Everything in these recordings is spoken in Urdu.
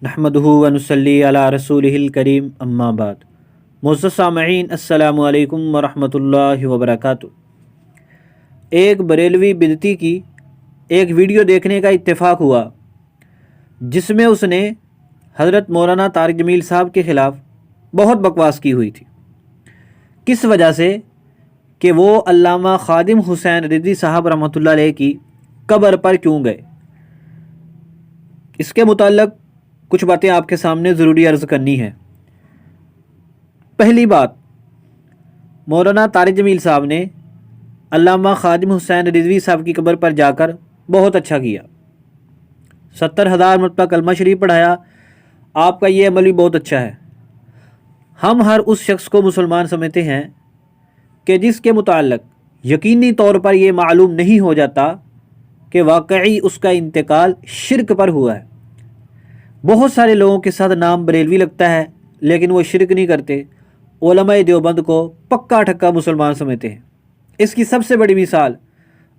نحمدہ ونصلی علی رسولہ الکریم اما بعد۔ معزز سامعین، السلام علیکم ورحمۃ اللہ وبرکاتہ۔ ایک بریلوی بدعتی کی ایک ویڈیو دیکھنے کا اتفاق ہوا جس میں اس نے حضرت مولانا طارق جمیل صاحب کے خلاف بہت بکواس کی ہوئی تھی۔ کس وجہ سے؟ کہ وہ علامہ خادم حسین رضوی صاحب رحمۃ اللہ علیہ کی قبر پر کیوں گئے۔ اس کے متعلق کچھ باتیں آپ کے سامنے ضروری عرض کرنی ہے۔ پہلی بات، مولانا طارق جمیل صاحب نے علامہ خادم حسین رضوی صاحب کی قبر پر جا کر بہت اچھا کیا، 70,000 مرتبہ کلمہ شریف پڑھایا۔ آپ کا یہ عمل بھی بہت اچھا ہے۔ ہم ہر اس شخص کو مسلمان سمجھتے ہیں کہ جس کے متعلق یقینی طور پر یہ معلوم نہیں ہو جاتا کہ واقعی اس کا انتقال شرک پر ہوا ہے۔ بہت سارے لوگوں کے ساتھ نام بریلوی لگتا ہے لیکن وہ شرک نہیں کرتے، علماء دیوبند کو پکا ٹھکا مسلمان سمجھتے ہیں۔ اس کی سب سے بڑی مثال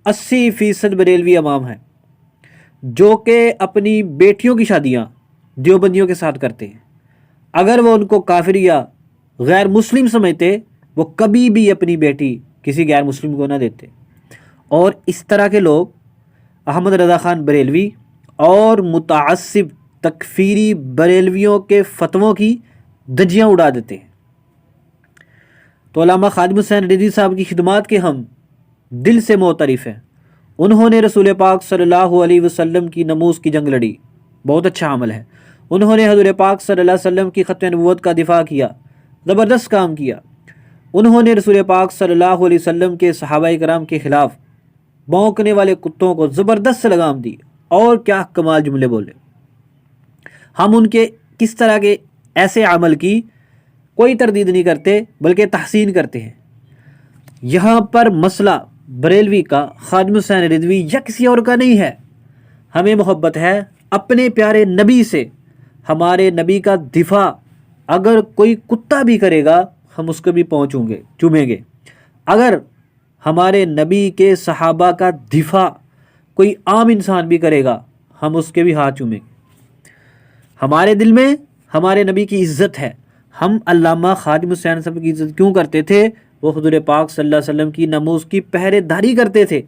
80% بریلوی عوام ہے جو کہ اپنی بیٹیوں کی شادیاں دیوبندیوں کے ساتھ کرتے ہیں۔ اگر وہ ان کو کافر یا غیر مسلم سمجھتے، وہ کبھی بھی اپنی بیٹی کسی غیر مسلم کو نہ دیتے۔ اور اس طرح کے لوگ احمد رضا خان بریلوی اور متعصب تکفیری بریلویوں کے فتووں کی دھجیاں اڑا دیتے ہیں۔ تو علامہ خادم حسین رضوی صاحب کی خدمات کے ہم دل سے معترف ہیں۔ انہوں نے رسول پاک صلی اللہ علیہ وسلم کی نموز کی جنگ لڑی، بہت اچھا عمل ہے۔ انہوں نے حضور پاک صلی اللہ علیہ وسلم کی ختم نبوت کا دفاع کیا، زبردست کام کیا۔ انہوں نے رسول پاک صلی اللہ علیہ وسلم کے صحابہ کرام کے خلاف بھونکنے والے کتوں کو زبردست لگام دی، اور کیا کمال جملے بولے۔ ہم ان کے کس طرح کے ایسے عمل کی کوئی تردید نہیں کرتے بلکہ تحسین کرتے ہیں۔ یہاں پر مسئلہ بریلوی کا، خادم حسین رضوی یا کسی اور کا نہیں ہے۔ ہمیں محبت ہے اپنے پیارے نبی سے۔ ہمارے نبی کا دفاع اگر کوئی کتا بھی کرے گا ہم اس کو بھی چومیں گے۔ اگر ہمارے نبی کے صحابہ کا دفاع کوئی عام انسان بھی کرے گا ہم اس کے بھی ہاتھ چومیں گے۔ ہمارے دل میں ہمارے نبی کی عزت ہے۔ ہم علامہ خادم حسین صاحب کی عزت کیوں کرتے تھے؟ وہ حضور پاک صلی اللہ علیہ وسلم کی نماز کی پہرے داری کرتے تھے،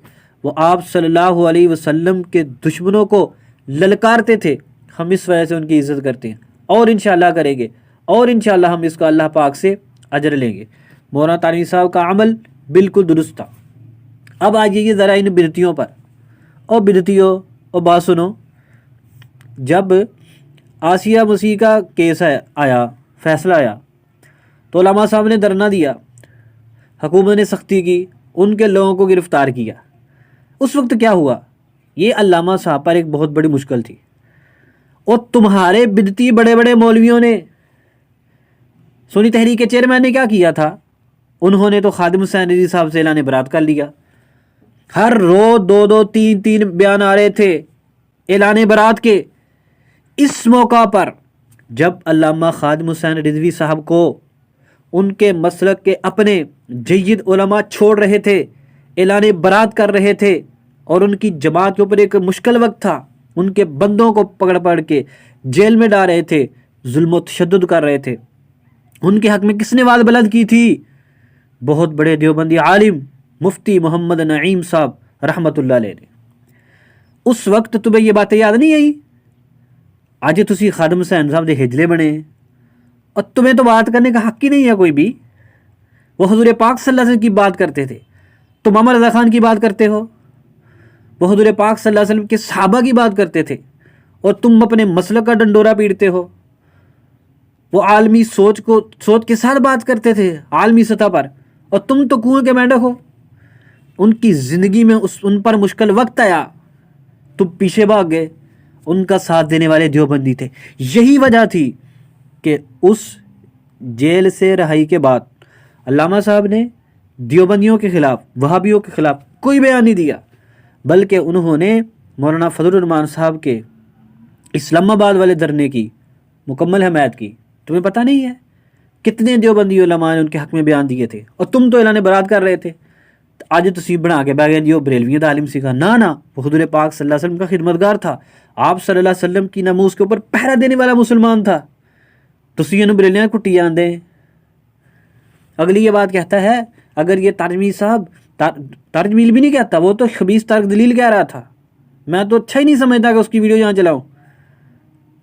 وہ آپ صلی اللہ علیہ وسلم کے دشمنوں کو للکارتے تھے۔ ہم اس وجہ سے ان کی عزت کرتے ہیں اور انشاءاللہ کریں گے، اور انشاءاللہ ہم اس کا اللہ پاک سے اجر لیں گے۔ مولانا طارق صاحب کا عمل بالکل درست تھا۔ اب آئیے ذرا ان بدعتیوں پر۔ اور بدعتیوں، اور بات سنو، جب آسیہ مسیح کا کیس آیا، فیصلہ آیا، تو علامہ صاحب نے دھرنا دیا، حکومت نے سختی کی، ان کے لوگوں کو گرفتار کیا۔ اس وقت کیا ہوا؟ یہ علامہ صاحب پر ایک بہت بڑی مشکل تھی، اور تمہارے بدعتی بڑے بڑے مولویوں نے، سنی تحریک کے چیئرمین نے کیا کیا تھا؟ انہوں نے تو خادم حسین رضوی صاحب سے اعلان برات کر لیا۔ ہر روز 2 3 بیان آ رہے تھے اعلان برات کے۔ اس موقع پر جب علامہ خادم حسین رضوی صاحب کو ان کے مسلک کے اپنے جید علماء چھوڑ رہے تھے، اعلان برات کر رہے تھے، اور ان کی جماعت کے اوپر ایک مشکل وقت تھا، ان کے بندوں کو پکڑ کے جیل میں ڈال رہے تھے، ظلم و تشدد کر رہے تھے، ان کے حق میں کس نے آواز بلند کی تھی؟ بہت بڑے دیوبندی عالم مفتی محمد نعیم صاحب رحمۃ اللہ علیہ نے۔ اس وقت تمہیں یہ باتیں یاد نہیں آئی؟ آج تسی خادم حسین صاحب دے ہجلے بنے، اور تمہیں تو بات کرنے کا حق ہی نہیں ہے کوئی بھی۔ وہ حضور پاک صلی اللہ علیہ وسلم کی بات کرتے تھے، تم احمد رضا خان کی بات کرتے ہو۔ وہ حضور پاک صلی اللہ علیہ وسلم کے صحابہ کی بات کرتے تھے، اور تم اپنے مسلک کا ڈنڈورا پیٹتے ہو۔ وہ عالمی سوچ کے ساتھ بات کرتے تھے عالمی سطح پر، اور تم تو کنویں کے مینڈک ہو۔ ان کی زندگی میں ان پر مشکل وقت آیا، تم پیچھے بھاگ گئے۔ ان کا ساتھ دینے والے دیوبندی تھے۔ یہی وجہ تھی کہ اس جیل سے رہائی کے بعد علامہ صاحب نے دیوبندیوں کے خلاف، وہابیوں کے خلاف کوئی بیان نہیں دیا، بلکہ انہوں نے مولانا فضل الرحمان صاحب کے اسلام آباد والے دھرنے کی مکمل حمایت کی۔ تمہیں پتہ نہیں ہے کتنے دیوبندی علماء نے ان کے حق میں بیان دیے تھے، اور تم تو اعلان برات کر رہے تھے۔ آج تسی بنا کے بہ گئے جی وہ بریلویوں دا عالم سیکھا، نہ وہ حضور پاک صلی اللہ علیہ وسلم کا خدمتگار تھا، آپ صلی اللہ علیہ وسلم کی ناموس کے اوپر پہرا دینے والا مسلمان تھا، تسی انہوں بریلیاں کٹی جان دیں۔ اگلی یہ بات کہتا ہے، اگر یہ تارجمیل صاحب تارجمیل بھی نہیں کہتا، وہ تو خبیث تارک دلیل کہہ رہا تھا، میں تو اچھا ہی نہیں سمجھتا کہ اس کی ویڈیو یہاں چلاؤں۔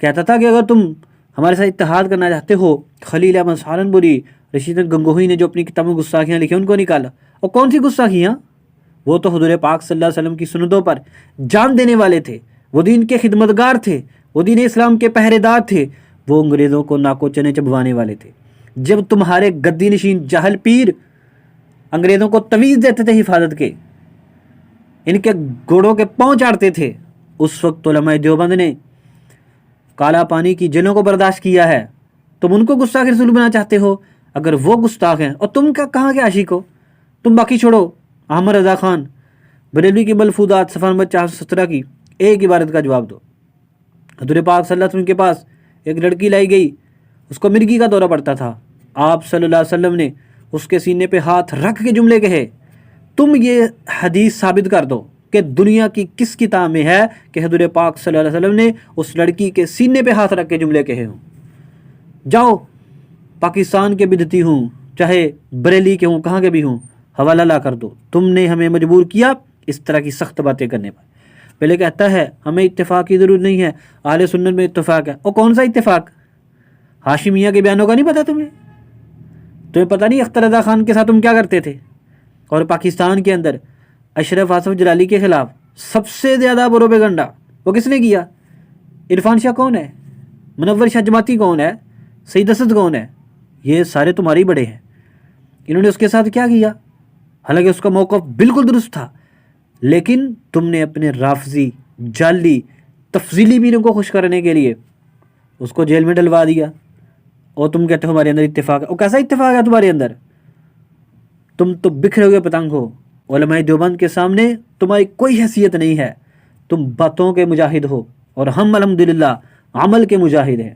کہتا تھا کہ اگر تم ہمارے ساتھ اتحاد کرنا چاہتے ہو، خلیل احمد سہارنپوری، رشید گنگوہی نے جو اپنی کتابوں میں گستاخیاں لکھی ان کو نکالا۔ اور کون سی گستاخیاں؟ وہ تو حضور پاک صلی اللہ علیہ وسلم کی سنتوں پر جان دینے والے تھے، وہ دین کے خدمتگار تھے، وہ دین اسلام کے پہرے دار تھے، وہ انگریزوں کو ناکو چنے چبوانے والے تھے۔ جب تمہارے گدی نشین جاہل پیر انگریزوں کو تویز دیتے تھے حفاظت کے، ان کے گھوڑوں کے پاؤں چاڑتے تھے، اس وقت علماء دیوبند نے کالا پانی کی جلوں کو برداشت کیا ہے۔ تم ان کو گستاخ رسول بنا چاہتے ہو، اگر وہ گستاخ ہیں، اور تم کہاں کے عاشق ہو؟ تم باقی چھوڑو، احمد رضا خان بریلوی کی ملفوظات صفحہ نمبر 417 کی ایک عبارت کا جواب دو۔ حضور پاک صلی اللہ علیہ وسلم کے پاس ایک لڑکی لائی گئی، اس کو مرگی کا دورہ پڑتا تھا، آپ صلی اللہ علیہ وسلم نے اس کے سینے پہ ہاتھ رکھ کے جملے کہے۔ تم یہ حدیث ثابت کر دو کہ دنیا کی کس کتاب میں ہے کہ حضور پاک صلی اللہ علیہ وسلم نے اس لڑکی کے سینے پہ ہاتھ رکھ کے جملے کہے ہوں۔ جاؤ، پاکستان کے بدعتی ہوں چاہے بریلی کے ہوں، کہاں کے بھی ہوں، حوالہ لا کر دو۔ تم نے ہمیں مجبور کیا اس طرح کی سخت باتیں کرنے پر۔ پہلے کہتا ہے ہمیں اتفاق کی ضرورت نہیں ہے، اہل سنت میں اتفاق ہے۔ اور کون سا اتفاق؟ ہاشم میاں کے بیانوں کا نہیں پتہ تمہیں پتہ نہیں اختر رضا خان کے ساتھ تم کیا کرتے تھے؟ اور پاکستان کے اندر اشرف آصف جلالی کے خلاف سب سے زیادہ پروپیگنڈا وہ کس نے کیا؟ عرفان شاہ کون ہے؟ منور شاہ جماعتی کون ہے؟ سعید اسد کون ہے؟ یہ سارے تمہارے بڑے ہیں۔ انہوں نے اس کے ساتھ کیا کیا؟ حالانکہ اس کا موقف بالکل درست تھا، لیکن تم نے اپنے رافضی جعلی تفضیلی پیروں کو خوش کرنے کے لیے اس کو جیل میں ڈلوا دیا، اور تم کہتے ہو ہمارے اندر اتفاق ہے۔ اور کیسا اتفاق ہے تمہارے اندر؟ تم تو بکھرے ہوئے پتنگ ہو، علماء دیوبند کے سامنے تمہاری کوئی حیثیت نہیں ہے، تم باتوں کے مجاہد ہو، اور ہم الحمدللہ عمل کے مجاہد ہیں۔